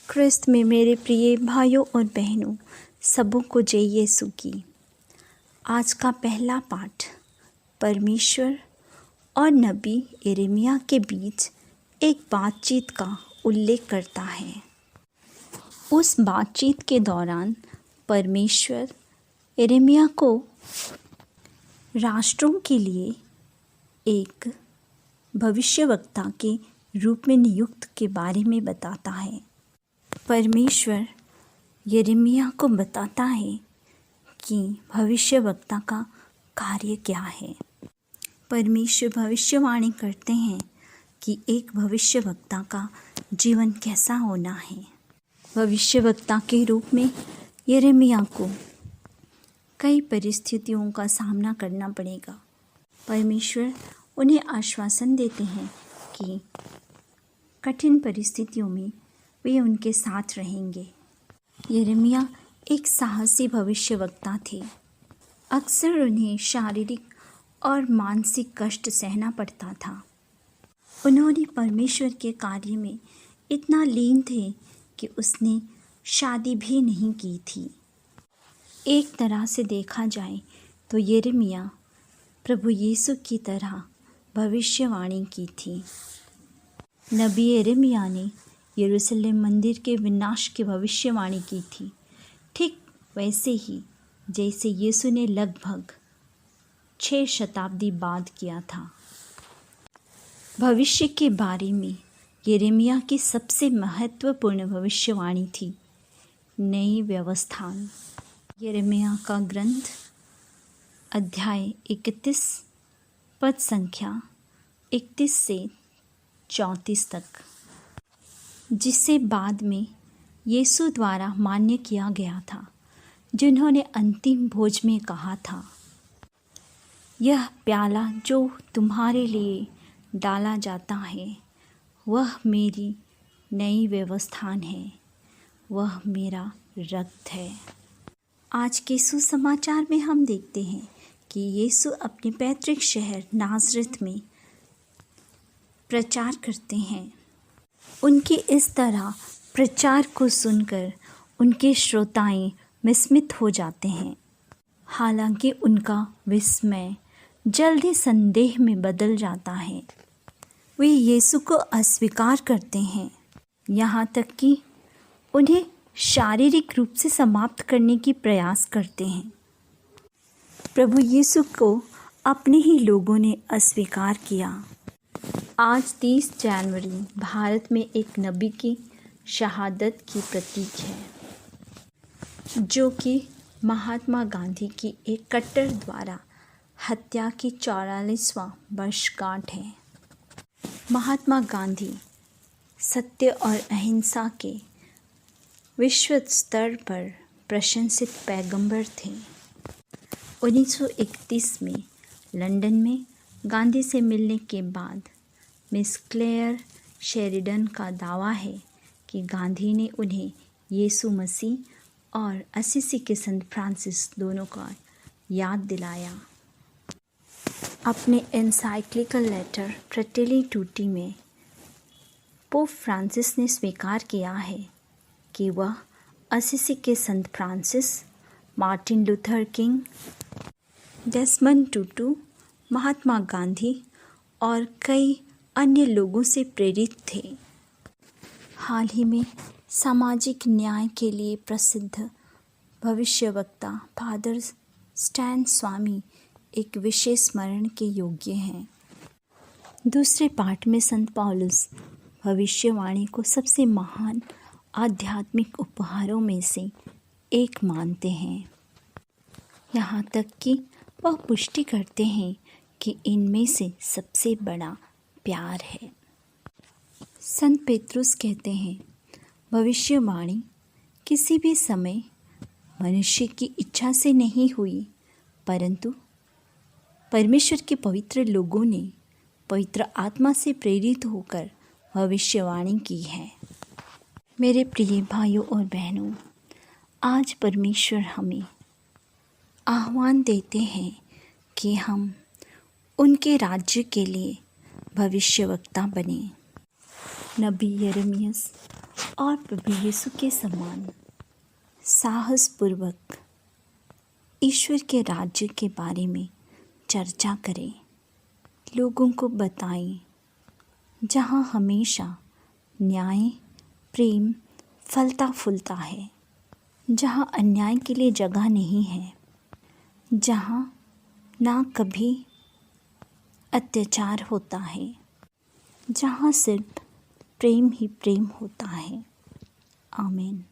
क्रिस्त में मेरे प्रिय भाइयों और बहनों, सबों को जय यीशु की। आज का पहला पाठ परमेश्वर और नबी यिर्मयाह के बीच एक बातचीत का उल्लेख करता है। उस बातचीत के दौरान परमेश्वर यिर्मयाह को राष्ट्रों के लिए एक भविष्यवक्ता के रूप में नियुक्त के बारे में बताता है। परमेश्वर यिर्मयाह को बताता है कि भविष्यवक्ता का कार्य क्या है। परमेश्वर भविष्यवाणी करते हैं कि एक भविष्यवक्ता का जीवन कैसा होना है। भविष्यवक्ता के रूप में यिर्मयाह को कई परिस्थितियों का सामना करना पड़ेगा। परमेश्वर उन्हें आश्वासन देते हैं कि कठिन परिस्थितियों में वे उनके साथ रहेंगे। यिर्मयाह एक साहसी भविष्यवक्ता थे। अक्सर उन्हें शारीरिक और मानसिक कष्ट सहना पड़ता था। उन्होंने परमेश्वर के कार्य में इतना लीन थे कि उसने शादी भी नहीं की थी। एक तरह से देखा जाए तो यिर्मयाह प्रभु यीशु की तरह भविष्यवाणी की थी। नबी यिर्मयाह ने यरूशलेम मंदिर के विनाश की भविष्यवाणी की थी, ठीक वैसे ही जैसे यीशु ने लगभग 6 शताब्दी बाद किया था। भविष्य के बारे में यिर्मयाह की सबसे महत्वपूर्ण भविष्यवाणी थी नई व्यवस्थान। यिर्मयाह का ग्रंथ अध्याय 31 पद संख्या 31 से 34 तक, जिसे बाद में यीशु द्वारा मान्य किया गया था, जिन्होंने अंतिम भोज में कहा था, यह प्याला जो तुम्हारे लिए डाला जाता है वह मेरी नई व्यवस्थान है, वह मेरा रक्त है। आज के सुसमाचार में हम देखते हैं कि यीशु अपने पैतृक शहर नाज़रेत में प्रचार करते हैं। उनके इस तरह प्रचार को सुनकर उनके श्रोताएं विस्मित हो जाते हैं। हालांकि उनका विस्मय जल्दी संदेह में बदल जाता है। वे यीशु को अस्वीकार करते हैं, यहाँ तक कि उन्हें शारीरिक रूप से समाप्त करने की प्रयास करते हैं। प्रभु यीशु को अपने ही लोगों ने अस्वीकार किया। आज 30 जनवरी भारत में एक नबी की शहादत की प्रतीक है, जो कि महात्मा गांधी की एक कट्टर द्वारा हत्या की 44वां वर्षगांठ है। महात्मा गांधी सत्य और अहिंसा के विश्व स्तर पर प्रशंसित पैगंबर थे। 1931 में लंदन में गांधी से मिलने के बाद मिस क्लेयर शेरिडन का दावा है कि गांधी ने उन्हें यीशु मसीह और असीसी के संत फ्रांसिस दोनों का याद दिलाया। अपने एनसाइक्लिकल लेटर फ्रेटेली टूटी में पोप फ्रांसिस ने स्वीकार किया है कि वह असीसी के संत Francis, Martin Luther King, Desmond Tutu, Mahatma Gandhi और कई अन्य लोगों से प्रेरित थे। हाल ही में सामाजिक न्याय के लिए प्रसिद्ध भविष्यवक्ता फादर स्टैन स्वामी एक विशेष स्मरण के योग्य हैं। दूसरे पाठ में संत पौलुस भविष्यवाणी को सबसे महान आध्यात्मिक उपहारों में से एक मानते हैं, यहाँ तक कि वह पुष्टि करते हैं कि इनमें से सबसे बड़ा प्यार है। संत पेत्रुस कहते हैं, भविष्यवाणी किसी भी समय मनुष्य की इच्छा से नहीं हुई, परंतु परमेश्वर के पवित्र लोगों ने पवित्र आत्मा से प्रेरित होकर भविष्यवाणी की है। मेरे प्रिय भाइयों और बहनों, आज परमेश्वर हमें आह्वान देते हैं कि हम उनके राज्य के लिए भविष्यवक्ता बने। नबी यिर्मयाह और प्रभु यीशु के समान साहसपूर्वक ईश्वर के राज्य के बारे में चर्चा करें, लोगों को बताएं, जहाँ हमेशा न्याय, प्रेम फलता फूलता है, जहाँ अन्याय के लिए जगह नहीं है, जहाँ ना कभी अत्याचार होता है, जहाँ सिर्फ प्रेम ही प्रेम होता है। आमीन।